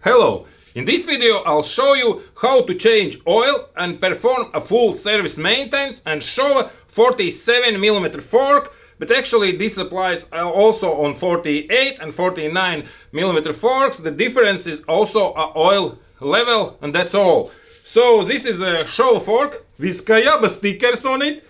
Hello! In this video I'll show you how to change oil and perform a full service maintenance and show a 47mm fork, but actually this applies also on 48 and 49mm forks. The difference is also a oil level, and that's all. So this is a Showa fork with Kayaba stickers on it,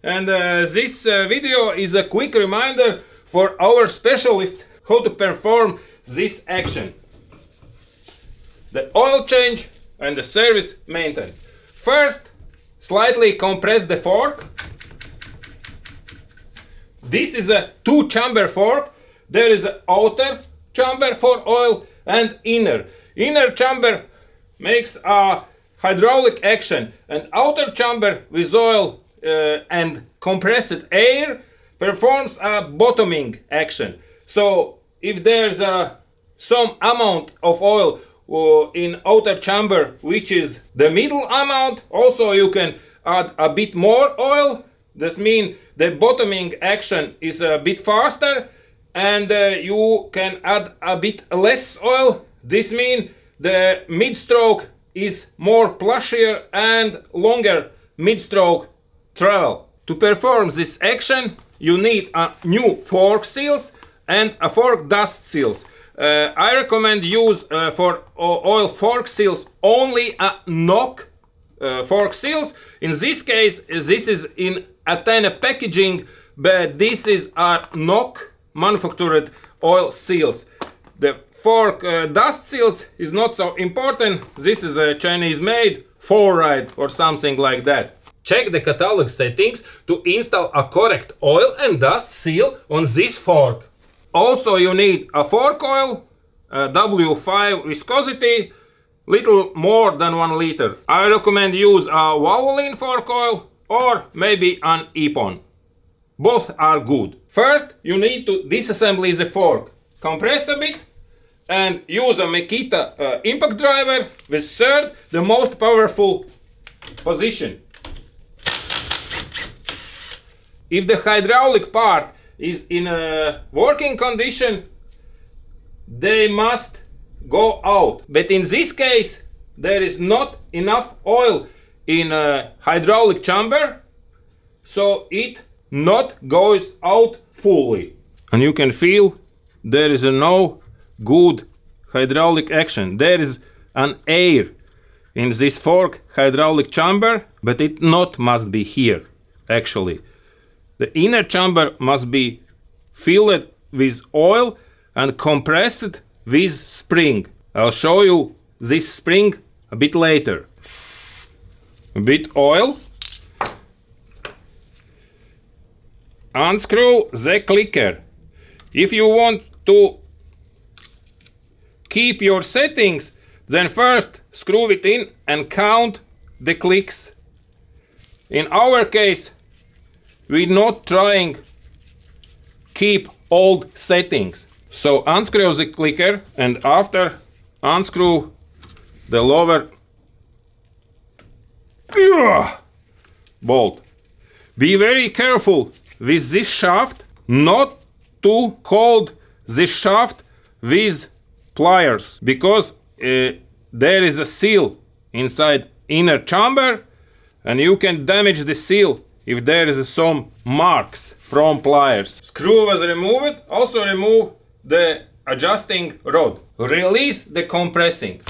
and this video is a quick reminder for our specialists how to perform this action: the oil change and the service maintenance. First, slightly compress the fork. This is a two-chamber fork. There is an outer chamber for oil and inner. Inner chamber makes a hydraulic action, and outer chamber with oil and compressed air performs a bottoming action. So if there's some amount of oil in outer chamber, which is the middle amount, also you can add a bit more oil. This means the bottoming action is a bit faster, and you can add a bit less oil. This means the mid-stroke is more plushier and longer mid-stroke travel. To perform this action you need a new fork seals and a fork dust seals. I recommend use for oil fork seals only a knock fork seals. In this case, this is in Athena packaging, but this is a knock manufactured oil seals. The fork dust seals is not so important. This is a Chinese made, 4-ride or something like that. Check the catalog settings to install a correct oil and dust seal on this fork. Also you need a fork oil, W5 viscosity, little more than 1 liter. I recommend use a Valvoline fork oil or maybe an Ippon. Both are good. First you need to disassemble the fork. Compress a bit and use a Makita impact driver with third, the most powerful position. If the hydraulic part is in a working condition, they must go out. But in this case, there is not enough oil in a hydraulic chamber, so it not goes out fully. And you can feel there is no good hydraulic action. There is an air in this fork hydraulic chamber, but it not must be here actually. The inner chamber must be filled with oil and compressed with spring. I'll show you this spring a bit later. A bit oil. Unscrew the clicker. If you want to keep your settings, then first screw it in and count the clicks. In our case, we're not trying keep old settings. So unscrew the clicker and after unscrew the lower bolt. Be very careful with this shaft not to hold this shaft with pliers, because there is a seal inside inner chamber and you can damage the seal if there is some marks from pliers. Screw was removed. Also remove the adjusting rod. Release the compressing.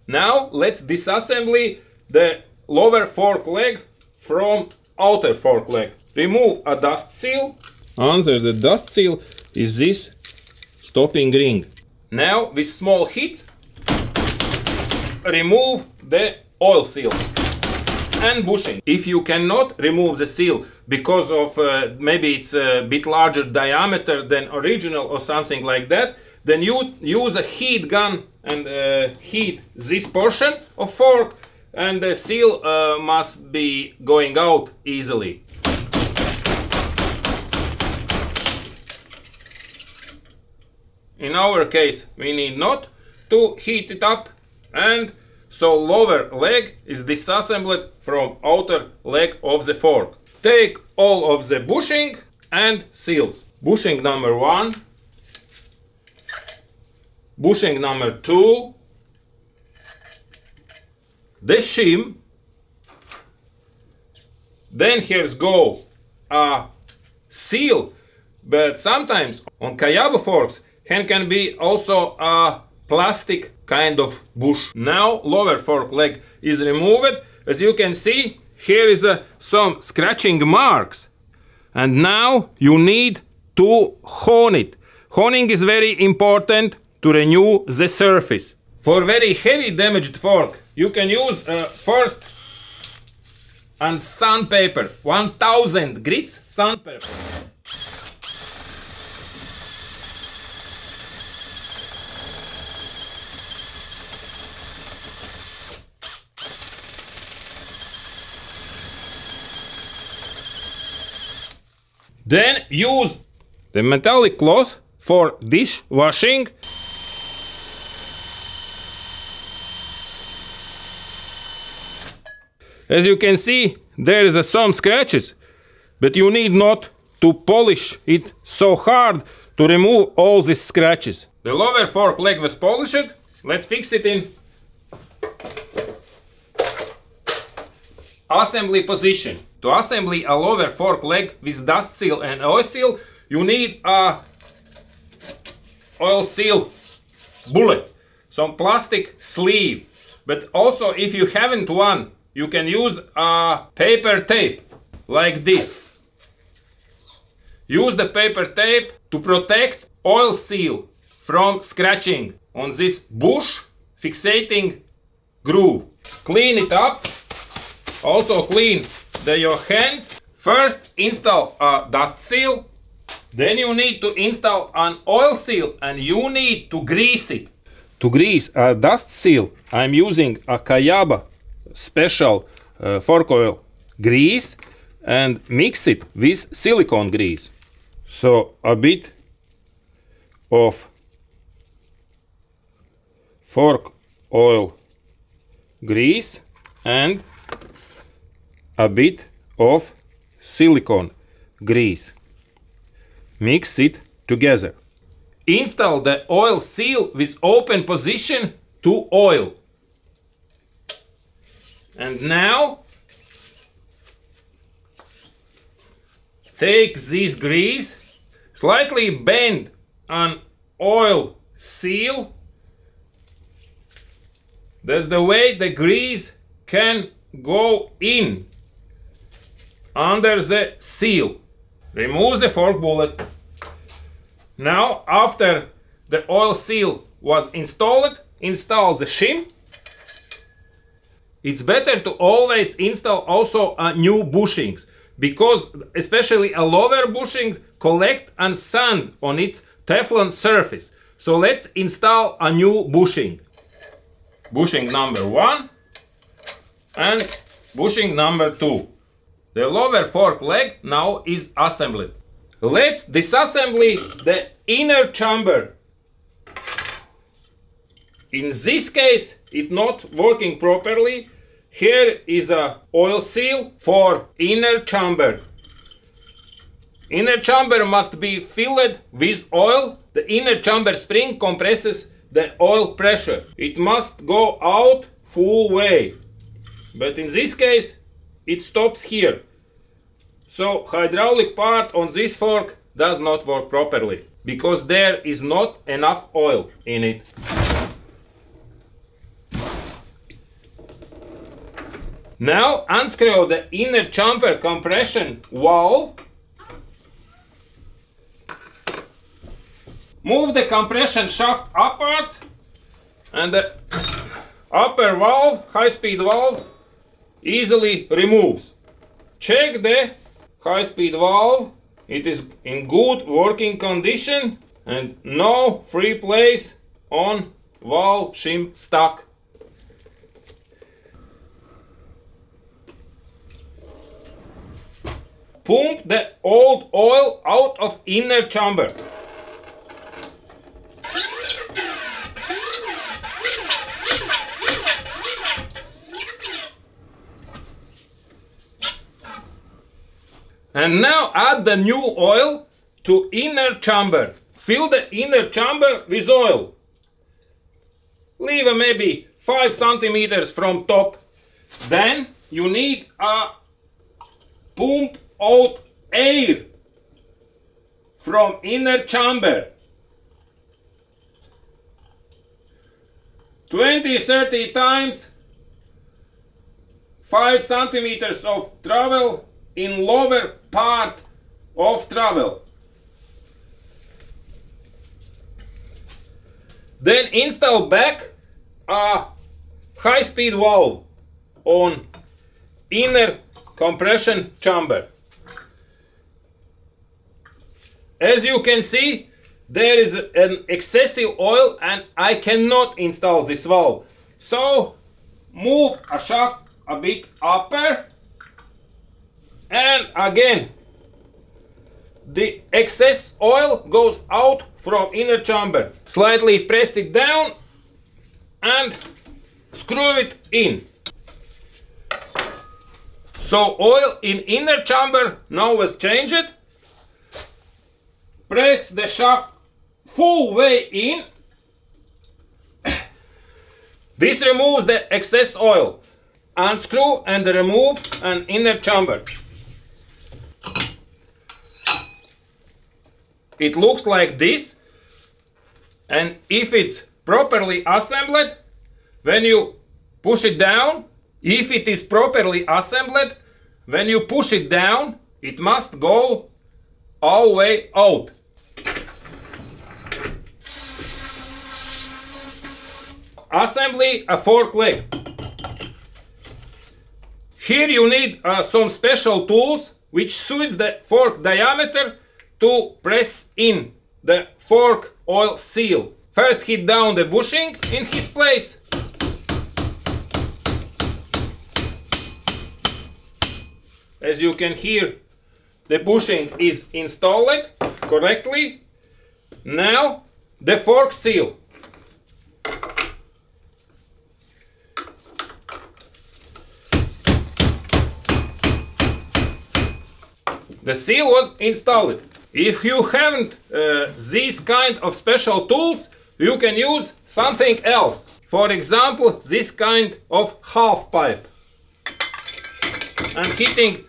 Now let's disassemble the lower fork leg from outer fork leg. Remove a dust seal. Under the dust seal is this stopping ring. Now with small hits remove the oil seal and bushing. If you cannot remove the seal because of maybe it's a bit larger diameter than original or something like that, then you use a heat gun and heat this portion of fork, and the seal must be going out easily. In our case we need not to heat it up, and so lower leg is disassembled from outer leg of the fork. Take all of the bushing and seals. Bushing number 1, bushing number 2, the shim. Then here's go a seal, but sometimes on Kayaba forks hand can be also a plastic kind of bush. Now lower fork leg is removed. As you can see, here is some scratching marks, and now you need to hone it. Honing is very important to renew the surface. For very heavy damaged fork, you can use first and sandpaper, 1000 grits sandpaper. Then use the metallic cloth for dish washing. As you can see, there is some scratches, but you need not to polish it so hard to remove all these scratches. The lower fork leg was polished. Let's fix it in assembly position. To assemble a lower fork leg with dust seal and oil seal, you need a oil seal bullet, some plastic sleeve, but also if you haven't one, you can use a paper tape like this. Use the paper tape to protect oil seal from scratching on this bush fixating groove. Clean it up. Also clean your hands. First install a dust seal. Then you need to install an oil seal and you need to grease it. To grease a dust seal, I'm using a Kayaba special fork oil grease and mix it with silicone grease. So a bit of fork oil grease and a bit of silicone grease. Mix it together. Install the oil seal with open position to oil. And now take this grease, slightly bend an oil seal. That's the way the grease can go in under the seal. Remove the fork bullet. Now, after the oil seal was installed, install the shim. It's better to always install also a new bushings, because especially a lower bushing collect and sand on its Teflon surface. So let's install a new bushing. Bushing number 1 and bushing number 2. The lower fork leg now is assembled. Let's disassemble the inner chamber. In this case, it's not working properly. Here is a oil seal for inner chamber. Inner chamber must be filled with oil. The inner chamber spring compresses the oil pressure. It must go out full way. But in this case, it stops here. So hydraulic part on this fork does not work properly, because there is not enough oil in it. Now unscrew the inner chamber compression valve. Move the compression shaft upwards and the upper valve, high-speed valve, easily removes. Check the high-speed valve. It is in good working condition and no free place on valve shim stock. Pump the old oil out of inner chamber. And now add the new oil to inner chamber. Fill the inner chamber with oil. Leave maybe 5 centimeters from top Then you need a pump out air from inner chamber. 20-30 times 5 centimeters of travel in lower part of travel. Then install back a high-speed valve on inner compression chamber. As you can see, there is an excessive oil and I cannot install this valve. So move a shaft a bit upper, and again the excess oil goes out from inner chamber. Slightly press it down and screw it in. So oil in inner chamber now was changed. Press the shaft full way in. This removes the excess oil. Unscrew and remove an inner chamber. It looks like this, and if it's properly assembled, when you push it down, if it is properly assembled, when you push it down, it must go all the way out. Assembly a fork leg. Here you need some special tools which suits the fork diameter to press in the fork oil seal. First hit down the bushing in his place. As you can hear, the bushing is installed correctly. Now the fork seal. The seal was installed. If you haven't these kind of special tools, you can use something else. For example, this kind of half pipe. I'm hitting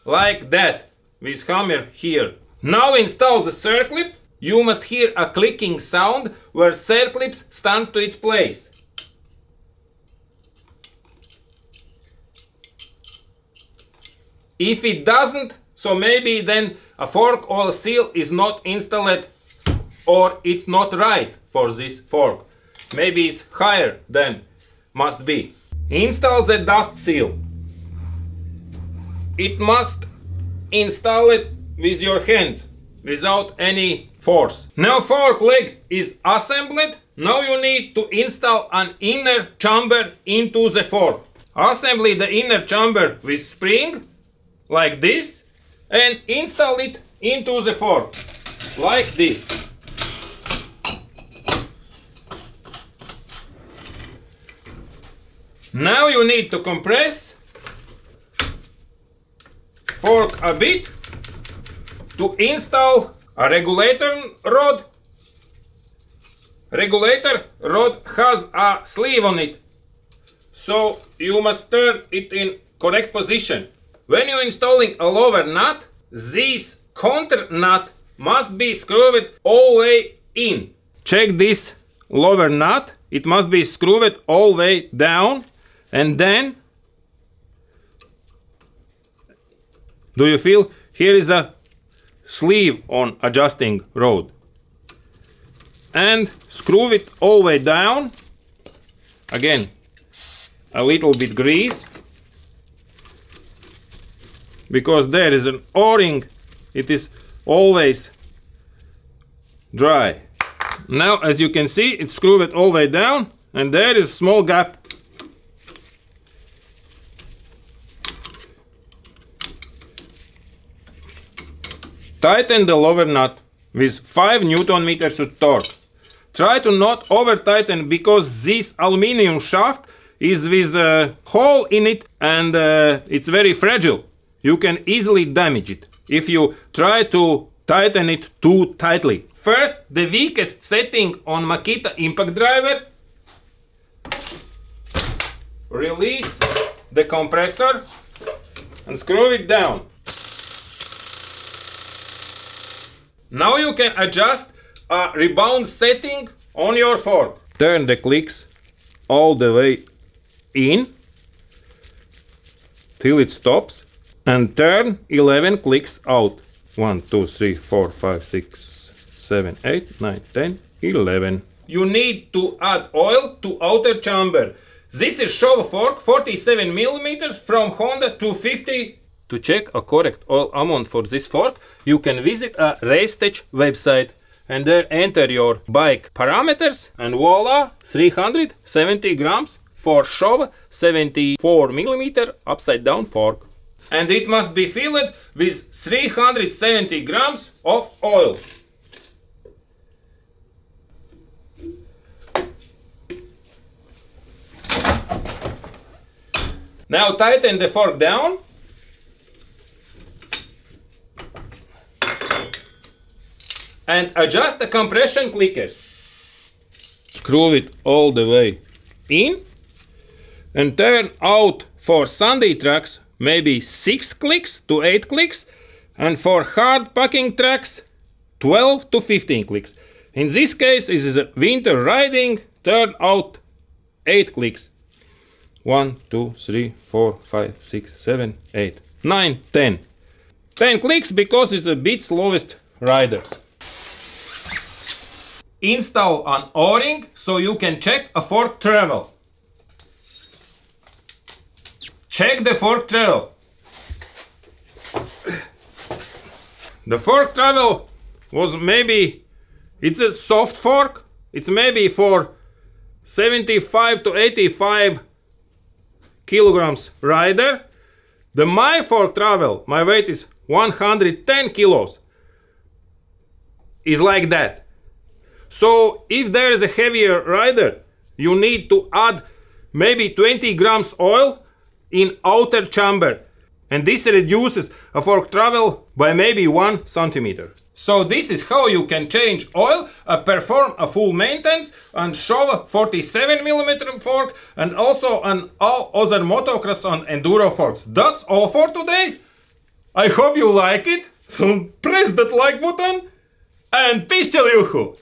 like that with hammer here. Now install the circlip. You must hear a clicking sound where circlip stands to its place. If it doesn't, so maybe then a fork oil seal is not installed, or it's not right for this fork. Maybe it's higher than must be. Install the dust seal. It must install it with your hands, without any force. Now fork leg is assembled. Now you need to install an inner chamber into the fork. Assemble the inner chamber with spring, like this, and install it into the fork, like this. Now you need to compress fork a bit to install a regulator rod. Regulator rod has a sleeve on it, so you must turn it in correct position. When you're installing a lower nut, this counter nut must be screwed all the way in. Check this lower nut, it must be screwed all the way down, and then, do you feel? Here is a sleeve on adjusting rod. And screw it all the way down. Again, a little bit grease, because there is an O-ring, it is always dry. Now, as you can see, it's screwed all the way down, and there is a small gap. Tighten the lower nut with 5 Newton meters of torque. Try to not over tighten, because this aluminium shaft is with a hole in it, and it's very fragile. You can easily damage it if you try to tighten it too tightly. First, the weakest setting on Makita impact driver. Release the compressor and screw it down. Now you can adjust a rebound setting on your fork. Turn the clicks all the way in till it stops and turn 11 clicks out. 1, 2, 3, 4, 5, 6, 7, 8, 9, 10, 11. You need to add oil to outer chamber. This is Showa fork 47 mm from Honda 250. To check a correct oil amount for this fork, you can visit a RaceTech website and there enter your bike parameters and voila, 370 grams for Showa 74 mm upside down fork. And it must be filled with 370 grams of oil. Now tighten the fork down. And adjust the compression clickers. Screw it all the way in and turn out for Sunday tracks maybe 6 clicks to 8 clicks, and for hard packing tracks 12 to 15 clicks. In this case, this is a winter riding, turn out 8 clicks. 1, 2, 3, 4, 5, 6, 7, 8, 9, 10. 10 clicks because it's a bit slowest rider. Install an O-ring so you can check a fork travel. Check the fork travel. The fork travel was maybe, it's a soft fork, it's maybe for 75 to 85 kilograms rider. My fork travel, my weight is 110 kilos, is like that. So if there is a heavier rider, you need to add maybe 20 grams oil in outer chamber, and this reduces a fork travel by maybe 1 centimeter. So this is how you can change oil, perform a full maintenance on Showa 47 mm fork and also on all other motocross and enduro forks. That's all for today. I hope you like it, so press that like button and пищалюху!